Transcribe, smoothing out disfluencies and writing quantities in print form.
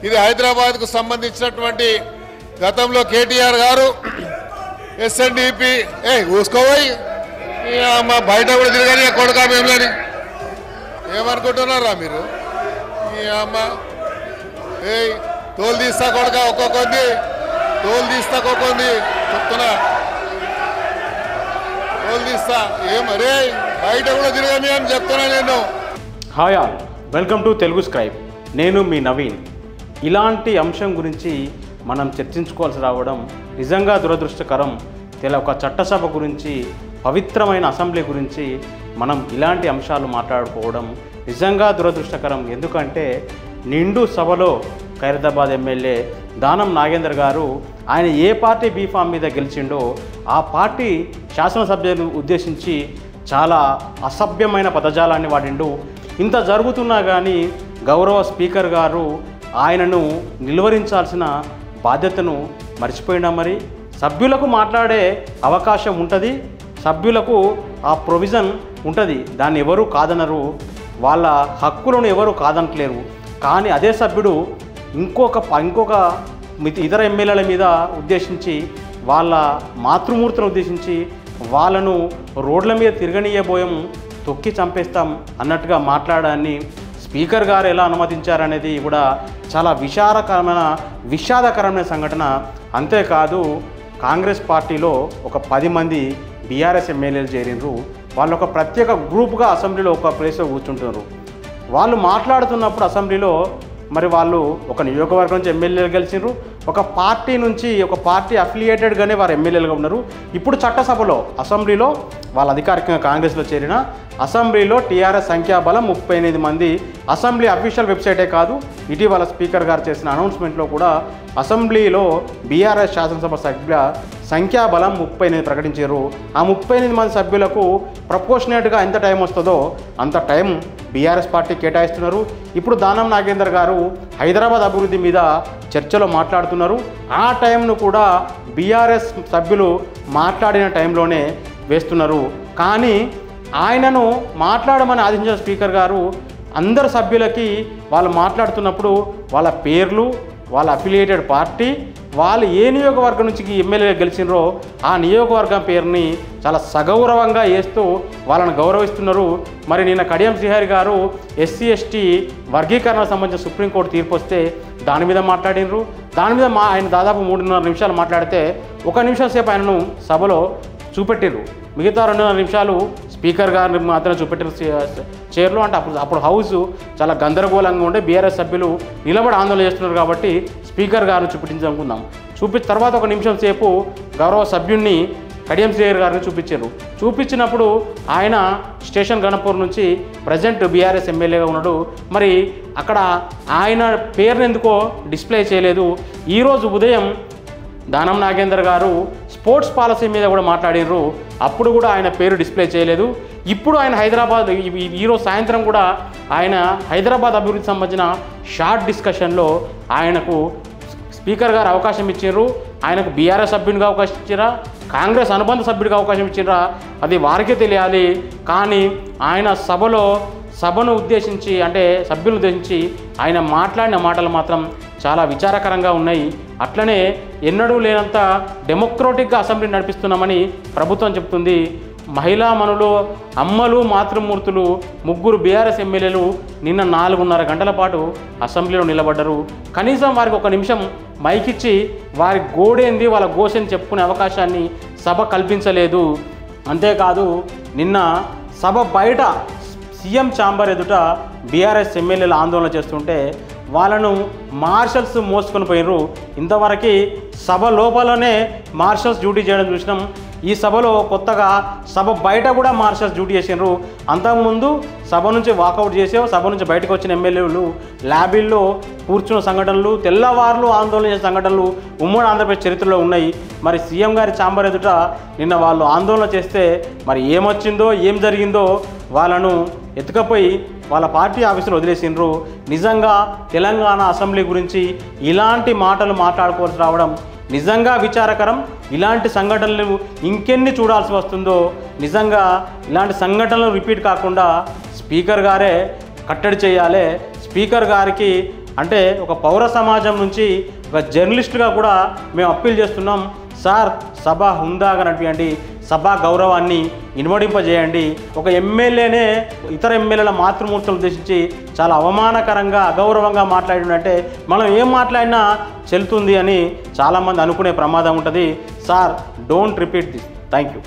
ఇది హైదరాబాద్కు సంబంధించినటువంటి గతంలో కేటీఆర్ గారు ఎస్ఎన్డిపి ఊసుకోపోయి మా బయట కూడా తిరగని కొడుకా మేములని ఏమనుకుంటున్నారా మీరు? ఈ అమ్మ తోలు తీస్తా కొడుక ఒక్కొక్కది తోలు తీస్తా ఒక్కొక్కది చెప్తున్నా తోలు తీస్తా ఏమరే బయట కూడా తిరగని అని చెప్తున్నా నేను. Hi all, welcome to Telugu scribe. నేను మీ నవీన్. ఇలాంటి అంశం గురించి మనం చర్చించుకోవాల్సి రావడం నిజంగా దురదృష్టకరం. ఒక చట్టసభ గురించి, పవిత్రమైన అసెంబ్లీ గురించి మనం ఇలాంటి అంశాలు మాట్లాడుకోవడం నిజంగా దురదృష్టకరం. ఎందుకంటే నిండు సభలో ఖైరతాబాద్ ఎమ్మెల్యే దానం నాగేందర్ గారు ఆయన ఏ పార్టీ బీఫామ్ మీద గెలిచిండో ఆ పార్టీ శాసనసభ్యులను ఉద్దేశించి చాలా అసభ్యమైన పదజాలాన్ని వాడిండు. ఇంత జరుగుతున్నా కానీ గౌరవ స్పీకర్ గారు ఆయనను నిలువరించాల్సిన బాధ్యతను మర్చిపోయినా. మరి సభ్యులకు మాట్లాడే అవకాశం ఉంటుంది, సభ్యులకు ఆ ప్రొవిజన్ ఉంటుంది, దాన్ని ఎవరు కాదనరు, వాళ్ళ హక్కులను ఎవరు కాదనట్లేరు. కానీ అదే సభ్యుడు ఇంకొక ఇతర ఎమ్మెల్యేల మీద ఉద్దేశించి, వాళ్ళ మాతృమూర్తిని ఉద్దేశించి వాళ్ళను రోడ్ల మీద తిరగనీయబోయం, తొక్కి చంపేస్తాం అన్నట్టుగా మాట్లాడాన్ని స్పీకర్ గారు ఎలా అనుమతించారనేది కూడా చాలా విషాదకరమైన సంఘటన. అంతేకాదు, కాంగ్రెస్ పార్టీలో ఒక 10 మంది బీఆర్ఎస్ ఎమ్మెల్యేలు చేరినరు. వాళ్ళు ఒక ప్రత్యేక గ్రూప్గా అసెంబ్లీలో ఒక ప్లేస్లో కూర్చుంటున్నారు. వాళ్ళు మాట్లాడుతున్నప్పుడు అసెంబ్లీలో మరి వాళ్ళు ఒక నియోజకవర్గం నుంచి ఎమ్మెల్యేలు గెలిచినారు, ఒక పార్టీ నుంచి ఒక పార్టీ అఫిలియేటెడ్గానే వారు ఎమ్మెల్యేలుగా ఉన్నారు. ఇప్పుడు చట్టసభలో అసెంబ్లీలో వాళ్ళ అధికారికంగా కాంగ్రెస్లో చేరిన అసెంబ్లీలో టీఆర్ఎస్ సంఖ్యాబలం 38 మంది. అసెంబ్లీ అఫీషియల్ వెబ్సైటే కాదు, ఇటీవల స్పీకర్ గారు చేసిన అనౌన్స్మెంట్లో కూడా అసెంబ్లీలో బీఆర్ఎస్ శాసనసభ సభ్యుల సంఖ్యాబలం 38 ప్రకటించారు. ఆ 38 మంది సభ్యులకు ప్రపోర్షనేట్గా ఎంత టైం వస్తుందో అంత టైం బీఆర్ఎస్ పార్టీ కేటాయిస్తున్నారు. ఇప్పుడు దానం నాగేందర్ గారు హైదరాబాద్ అభివృద్ధి మీద చర్చలో మాట్లాడుతున్నారు. ఆ టైంను కూడా బీఆర్ఎస్ సభ్యులు మాట్లాడిన టైంలోనే వేస్తున్నారు. కానీ ఆయనను మాట్లాడమని ఆదేశించిన స్పీకర్ గారు అందరు సభ్యులకి వాళ్ళు మాట్లాడుతున్నప్పుడు వాళ్ళ పేర్లు, వాళ్ళ అఫిలియేటెడ్ పార్టీ, వాళ్ళు ఏ నియోజకవర్గం నుంచి ఎమ్మెల్యే గెలిచినరో ఆ నియోజకవర్గం పేరుని చాలా సగౌరవంగా వేస్తూ వాళ్ళని గౌరవిస్తున్నారు. మరి నిన్న కడియం శ్రీహరి గారు ఎస్సీ ఎస్టీ వర్గీకరణకు సంబంధించిన సుప్రీంకోర్టు తీర్పు వస్తే దాని మీద మాట్లాడినరు. దాని మీద ఆయన దాదాపు 3.5 నిమిషాలు మాట్లాడితే 1 నిమిషం సేపు ఆయనను సభలో చూపెట్టిర్రు. మిగతా 2.5 నిమిషాలు స్పీకర్ గారిని మాత్రం చూపెట్టిన చైర్లో. అంటే అప్పుడు హౌస్ చాలా గందరగోళంగా ఉండే బీఆర్ఎస్ సభ్యులు నిలబడి ఆందోళన చేస్తున్నారు. కాబట్టి స్పీకర్ గారిని చూపించాలనుకుందాం. తర్వాత 1 నిమిషం సేపు గౌరవ సభ్యుడిని కడియం శ్రీహరి గారిని చూపించినప్పుడు ఆయన స్టేషన్ గణపూర్ నుంచి ప్రజెంట్ బీఆర్ఎస్ ఎమ్మెల్యేగా ఉన్నాడు. మరి అక్కడ ఆయన పేరుని ఎందుకో డిస్ప్లే చేయలేదు. ఈరోజు ఉదయం దానం నాగేందర్ గారు స్పోర్ట్స్ పాలసీ మీద కూడా మాట్లాడినారు. అప్పుడు కూడా ఆయన పేరు డిస్ప్లే చేయలేదు. ఇప్పుడు ఆయన హైదరాబాద్ ఈరోజు సాయంత్రం కూడా ఆయన హైదరాబాద్ అభివృద్ధికి సంబంధించిన షార్ట్ డిస్కషన్లో ఆయనకు స్పీకర్ గారు అవకాశం ఇచ్చారు. ఆయనకు బీఆర్ఎస్ సభ్యునిగా అవకాశం ఇచ్చారా, కాంగ్రెస్ అనుబంధ సభ్యుడిగా అవకాశం ఇచ్చారా అది వారికే తెలియాలి. కానీ ఆయన సభను ఉద్దేశించి, అంటే సభ్యులను ఉద్దేశించి ఆయన మాట్లాడిన మాటలు మాత్రం చాలా విచారకరంగా ఉన్నాయి. అట్లనే ఎన్నడూ లేనంత డెమోక్రటిక్గా అసెంబ్లీ నడిపిస్తున్నామని ప్రభుత్వం చెప్తుంది. మహిళా మనులు, అమ్మలు, మాతృమూర్తులు 3 బీఆర్ఎస్ ఎమ్మెల్యేలు నిన్న 4.5 గంటల పాటు అసెంబ్లీలో నిలబడ్డారు. కనీసం వారికి 1 నిమిషం మైకిచ్చి వారి గోడేంది, వాళ్ళ గోషని చెప్పుకునే అవకాశాన్ని సభ కల్పించలేదు. అంతేకాదు, నిన్న సభ బయట సీఎం ఛాంబర్ ఎదుట బీఆర్ఎస్ ఎమ్మెల్యేలు ఆందోళన చేస్తుంటే వాళ్ళను మార్షల్స్ మోసుకొని పోయినరు. ఇంతవరకు సభ లోపలనే మార్షల్స్ డ్యూటీ చేయడం చూసినాం. ఈ సభలో కొత్తగా సభ బయట కూడా మార్షల్స్ డ్యూటీ చేసినారు. అంతకుముందు సభ నుంచి వాకౌట్ చేసావు, సభ నుంచి బయటకు వచ్చిన ఎమ్మెల్యేలు ల్యాబీల్లో కూర్చున్న సంఘటనలు, తెల్లవారులు ఆందోళన చేసిన సంఘటనలు ఉమ్మడి ఆంధ్రప్రదేశ్ చరిత్రలో ఉన్నాయి. మరి సీఎం గారి ఛాంబర్ ఎదుట నిన్న వాళ్ళు ఆందోళన చేస్తే మరి ఏమొచ్చిందో, ఏం జరిగిందో వాళ్ళను ఎత్తుకపోయి వాళ్ళ పార్టీ ఆఫీసులో వదిలేసినారు. నిజంగా తెలంగాణ అసెంబ్లీ గురించి ఇలాంటి మాటలు మాట్లాడుకోవాల్సి రావడం నిజంగా విచారకరం. ఇలాంటి సంఘటనలు ఇంకెన్ని చూడాల్సి వస్తుందో. నిజంగా ఇలాంటి సంఘటనలు రిపీట్ కాకుండా స్పీకర్ గారే కట్టడి చేయాలి. స్పీకర్ గారికి అంటే ఒక పౌర సమాజం నుంచి ఒక జర్నలిస్టుగా కూడా మేము అప్పీల్ చేస్తున్నాం. సార్, సభ హుందాగా నడిపియండి, సభా గౌరవాన్ని ఇనుమడింపజేయండి. ఒక ఎమ్మెల్యేనే ఇతర ఎమ్మెల్యేల మాతృమూర్తులు ఉద్దేశించి చాలా అవమానకరంగా అగౌరవంగా మాట్లాడినంటే మనం ఏం మాట్లాడినా చెల్లుతుంది అని చాలామంది అనుకునే ప్రమాదం ఉంటుంది. Sir, don't repeat this. Thank you.